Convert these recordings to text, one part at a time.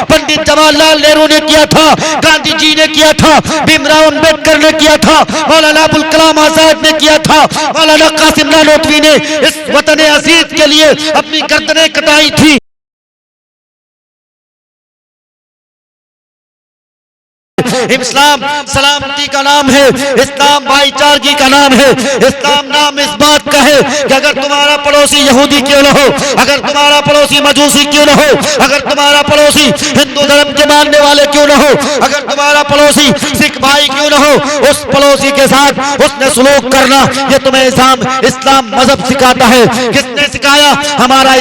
पंडित जवाहरलाल नेहरू ने किया था, गांधी जी ने किया था, भीमराव अंबेडकर ने किया था, मौलाना अबुल कलाम आजाद ने किया था, मौलाना कासिम नानोतवी ने इस वतन अजीज के लिए अपनी गर्दनें कटाई थी। इस्लाम सलामती का नाम है, इस्लाम भाईचारगी का नाम है, इस्लाम नाम इस बात का है कि अगर तुम्हारा पड़ोसी यहूदी क्यों न हो, अगर तुम्हारा पड़ोसी मजूसी क्यों न हो, अगर तुम्हारा पड़ोसी हिंदू धर्म के मानने वाले क्यों न हो, अगर तुम्हारा पड़ोसी सिख भाई क्यों न हो, उस पड़ोसी के साथ उसने सलूक करना, ये तुम्हें इस्लाम मजहब सिखाता है। किसने सिखाया? हमारा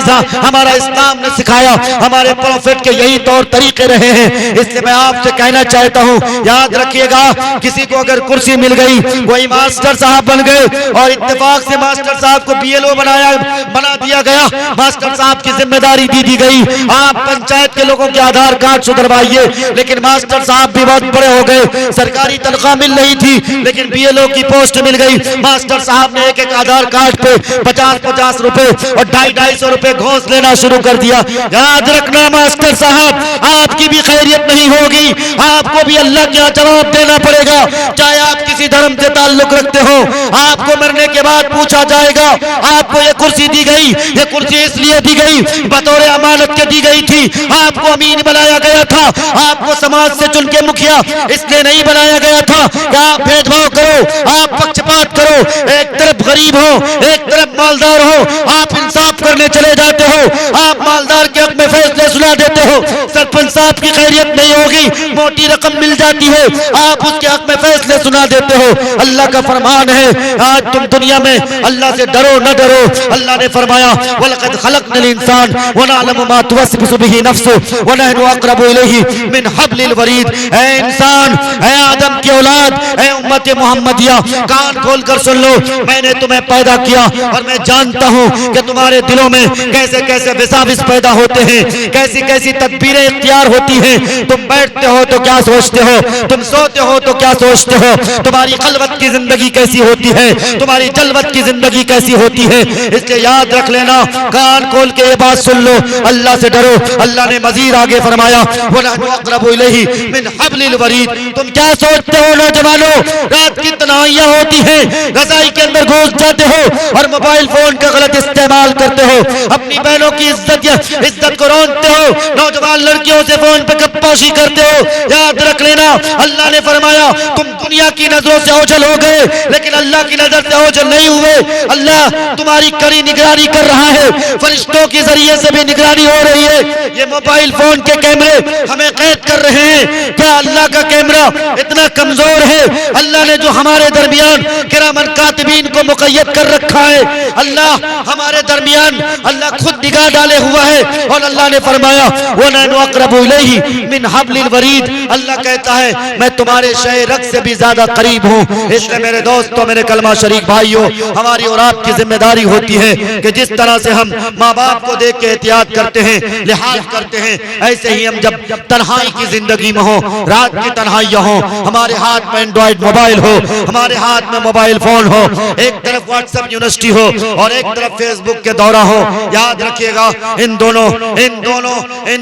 इस्लाम ने सिखाया, हमारे प्रोफेट के यही तौर तरीके रहे हैं। इसलिए मैं आपसे कहना चाहता हूँ, याद रखिएगा, किसी को अगर कुर्सी मिल गई, वही मास्टर साहब बन गए और इत्तेफाक से मास्टर साहब को बीएलओ बना दिया गया, मास्टर साहब की जिम्मेदारी दी गई, आप पंचायत के लोगों के आधार कार्ड सुधरवाइए। लेकिन मास्टर साहब भी बहुत बड़े हो गए, सरकारी तनख्वाह मिल रही थी, लेकिन बीएलओ की पोस्ट मिल गई। मास्टर साहब ने एक आधार कार्ड पे 50-50 रुपए और 250-250 रुपए घोंस लेना शुरू कर दिया। याद रखना मास्टर साहब, आपकी भी खैरियत नहीं होगी, आपको भी अल्लाह क्या जवाब देना पड़ेगा। चाहे आप किसी धर्म से ताल्लुक रखते हो, आपको मरने के बाद पूछा जाएगा, आपको ये कुर्सी दी गई, ये कुर्सी इसलिए दी गई, बतौर अमानत के दी गई थी, आपको अमीन बनाया गया था, आपको समाज से चुन के मुखिया इसलिए नहीं बनाया गया था कि आप भेदभाव करो, आप पक्षपात करो, एक तरफ गरीब हो, एक तरफ मालदार हो, आप इंसाफ करने चले जाते हो, आप मालदार के हक में फैसले सुना देते हो, सरपंच साहब की खैरियत नहीं होगी, मोटी रकम मिल जाती है, आप उसके हक में फैसले सुना देते हो। अल्लाह का फरमान है, आज तुम दुनिया में अल्लाह से डरो न डरो। अल्लाह ने फरमाया, वलक़द खलक़नल इंसान व नअलमु मा तुवस्विसु बिही नफ्सुहु व नहनु अक़रबु इलैहि मिन हब्लिल वरीद। ऐ इंसान, ऐ आदम की औलाद, ऐ उम्मत मुहम्मदिया, कान खोलकर सुन लो, मैंने तुम्हें पैदा किया और मैं जानता हूँ कि तुम्हारे दिलों में कैसे कैसे विसाविस पैदा होते हैं, कैसी कैसी तदबीरें इख्तियार होती हैं। तुम बैठते हो तो क्या सोचते हो, तुम सोते हो तो क्या सोचते हो, तुम्हारी खलवत की जिंदगी कैसी होती है, तुम्हारी जलवत की जिंदगी कैसी होती है। इसलिए याद रख लेना, कान खोल के ये बात सुन लो, अल्लाह से डरो। अल्लाह ने मजीद आगे फरमाया, वनहनु अक़रबु इलैहि मिन हब्लिल वरीद। तुम क्या सोचते हो नौजवानों, रात की तन्हाइयां होती हैं, रज़ाई के अंदर घुस जाते हो और मोबाइल फोन का गलत इस्तेमाल करते हो, अपनी बहनों की इज्जत को रोनते हो, नौजवान लड़कियों से फोन पे गप्पाशी करते हो। याद रख लेना, अल्लाह ने फरमाया, तुम दुनिया की नजरों से ओझल हो गए, लेकिन अल्लाह की नजर से ओझल नहीं हुए। अल्लाह तुम्हारी कड़ी निगरानी कर रहा है, फरिश्तों के जरिए से भी निगरानी हो रही है। ये मोबाइल फोन के कैमरे हमें कैद कर रहे हैं। क्या अल्लाह का कैमरा इतना कमजोर है? अल्लाह ने जो हमारे दरमियान किरामन कातिबीन को मुक़य्यद कर रखा है, अल्लाह हमारे दरमियान अल्लाह खुद निगाह डाले हुआ है। और अल्लाह ने फरमाया, वनहनु अक़रबु इलैहि मिन हब्लिल वरीद। अल्लाह कहता है, मैं तुम्हारे शय रग से भी ज्यादा करीब हूँ। इसलिए मेरे दोस्तों, मेरे कलमा शरीक भाइयों, हमारी और आपकी जिम्मेदारी होती है कि जिस तरह से हम माँ बाप को देख के एहतियात करते हैं, लिहाज करते हैं, ऐसे ही हम जब तन्हाई की जिंदगी में हो, रात की तन्हाइयाँ हो, हमारे हाथ में एंड्रॉइड मोबाइल हो, हमारे हाथ में मोबाइल फोन हो, एक तरफ व्हाट्सएप यूनिवर्सिटी हो और एक तरफ फेसबुक के दौरा हो, याद रखिएगा, इन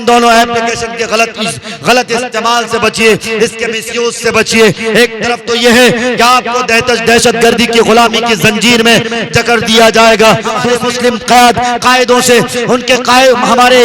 दोनों एप्लीकेशन के गलत इस्तेमाल से बचिए, इसके मिसयूज से बचिए। एक तरफ तो यह है कि आपको दहशतगर्दी की गुलामी की जंजीर में जकड़ दिया जाएगा। मुस्लिम कायदों से उनके हमारे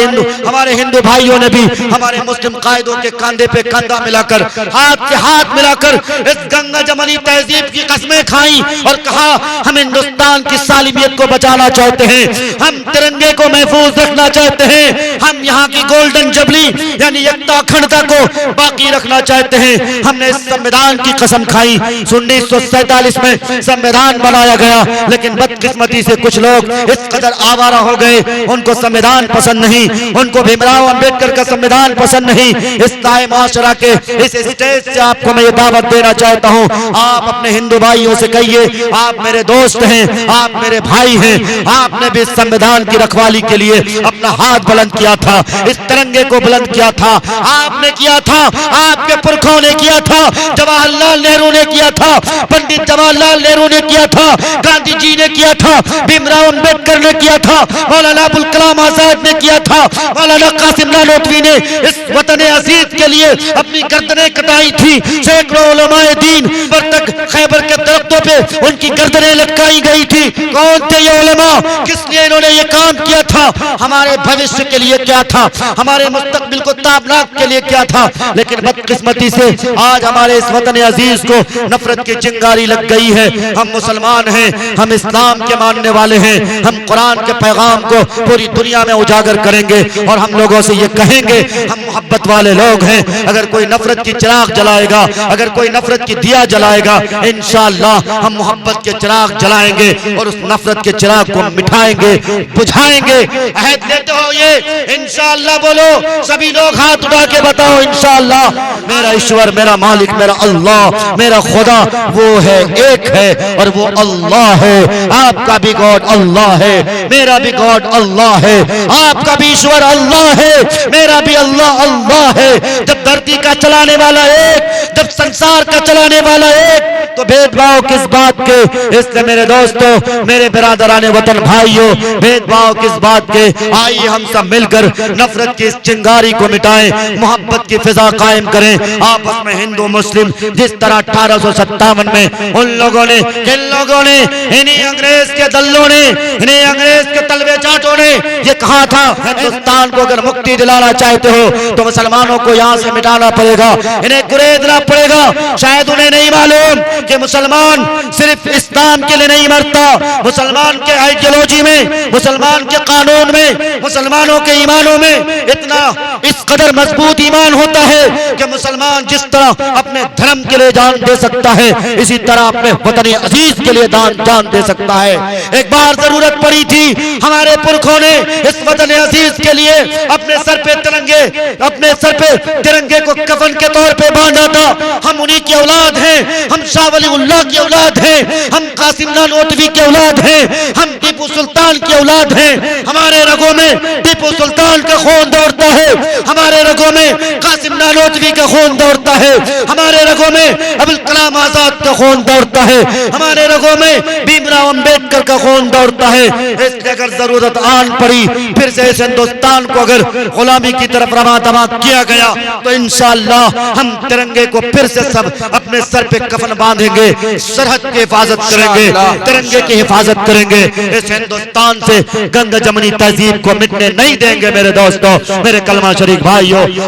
हिंदू भाइयों ने भी हमारे मुस्लिम कायदों के कंधे पे कंधा मिलाकर, हाथ मिलाकर इस गंगा जमनी तहजीब की कसमें खाई और कहा, हम हिंदुस्तान की सालिमियत को बचाना चाहते हैं, हम तिरंगे को महफूज रखना चाहते हैं, हम यहाँ की गोल्डन जबली यानी एकता अखंडता को बाकी रखना चाहते हैं। हमने इस संविधान की कसम खाई। 1947 में संविधान बनाया गया, लेकिन बदकिस्मती से कुछ लोग इस कदर आवारा हो गए, उनको संविधान पसंद नहीं, उनको भीमराव अंबेडकर का संविधान पसंद नहीं। इस ताए माशरा के इस स्टेज से आपको मैं ये दावत देना चाहता हूँ, आप अपने हिंदू भाइयों से कहिए, आप मेरे दोस्त हैं, आप मेरे भाई हैं, आपने भी इस संविधान की रखवाली के लिए अपना हाथ बुलंद किया था, इस तिरंगे को बुलंद किया किया था, आपने किया था, आपके पुरखों ने किया था, जवाहरलाल नेहरू ने किया था, पंडित जवाहरलाल नेहरू ने किया था, गांधी जी ने किया था, भीमराव अंबेडकर ने किया था, मौलाना अबुल कलाम आजाद ने किया था, मौलाना कासिम नानोतवी ने इस वतन अजीज के लिए अपनी गर्दनें कटाई थी। सैकड़ों उलमाए दीन पर तक खैबर के दरख्तों पे उनकी गर्दनें लटकाई गई थी। कौन थे ये उलमा, किस लिए इन्होंने ये काम किया था? हमारे भविष्य के लिए क्या था, हमारे मुस्तकबिल को ताबनाक के लिए क्या था। लेकिन बदकिस्मती से आज हमारे इस वतन अजीज को नफरत की चिंगारी लग गई है। हम मुसलमान हैं, हम इस्लाम के मानने वाले हैं, हम कुरान के पैगाम को पूरी दुनिया में उजागर करेंगे और हम लोगों से ये कहेंगे हम मोहब्बत वाले लोग हैं। अगर कोई नफरत की चिराग जलाएगा, अगर कोई नफरत की दिया जलाएगा, इंशाअल्लाह हम मोहब्बत के चिराग जलाएंगे और उस नफरत के चिराग को मिटाएंगे, बुझाएंगे। अहद लेते हो ये? इंशाअल्लाह बोलो, सभी लोग हाथ उठा के बताओ इंशाअल्लाह। मेरा ईश्वर, मेरा मालिक, मेरा अल्लाह, मेरा खुदा वो है, एक है और वो अल्लाह है। आपका भी गॉड अल्लाह है, मेरा भी गॉड अल्लाह है, आपका भी ईश्वर अल्लाह है, मेरा भी अल्लाह अल्लाह है। जब धरती का चलाने वाला एक, जब संसार का चलाने वाला एक, तो भेदभाव किस बात के? इसलिए मेरे दोस्तों, मेरे बिरादराने वतन भाइयों, भेदभाव किस बात के? आइए हम सब मिलकर नफरत की इस चिंगारी को मिटाएं, मोहब्बत की फिजा कायम करें आपस में। हिंदू मुस्लिम जिस तरह 1857 में उन लोगों ने, किन लोगों ने, इन्हीं अंग्रेज के दल्लों ने, इन्हीं अंग्रेज के तलवे चाटों ने ये कहा था, हिंदुस्तान को अगर मुक्ति दिलाना चाहते हो तो मुसलमानों को यहाँ से मिटाना पड़ेगा, इन्हें गुरेदना पड़ेगा। शायद उन्हें नहीं मालूम कि मुसलमान सिर्फ इस्लाम के लिए नहीं मरता, मुसलमान के आइडियोलॉजी में, मुसलमान के कानून में, मुसलमानों के ईमानों में इतना इस कदर मजबूत ईमान होता है कि मुसलमान जिस तरह अपने धर्म के लिए जान दे सकता है, इसी तरह अपने वतन अजीज के लिए जान दे सकता है। एक बार जरूरत पड़ी थी, हमारे पुरखों ने इस वतन अजीज के लिए अपने सर पे तिरंगे, अपने सर पे तिरंगे को कफन के तौर पे बांधा था। हम उन्हीं की औलाद हैं, हम शाह वलीउल्लाह की औलाद हैं, हम कासिम नानोतवी की औलाद हैं, हम टीपू सुल्तान की औलाद हैं। हमारे रगों में टीपू सुल्तान का खून दौड़ता है, हमारे रगों में कासिम नानोतवी का खून दौड़ता है, हमारे रगों में अबुल कलाम आजाद का खून दौड़ता है, हमारे रगों में भीमराव अंबेडकर का खून दौड़ता है। इसलिए अगर जरूरत आन पड़ी फिर से इस हिंदुस्तान को अगर गुलामी की तरफ रमा दमा किया गया तो इंशाअल्लाह हम तिरंगे को फिर से सब अपने सर पे कफन बांधेंगे, सरहद की हिफाजत करेंगे, तिरंगे की हिफाजत करेंगे। इस हिंदुस्तान से गंद जमनी तहजीब को मिटने नहीं देंगे मेरे दोस्तों, मेरे कलमा शरीक भाइयों।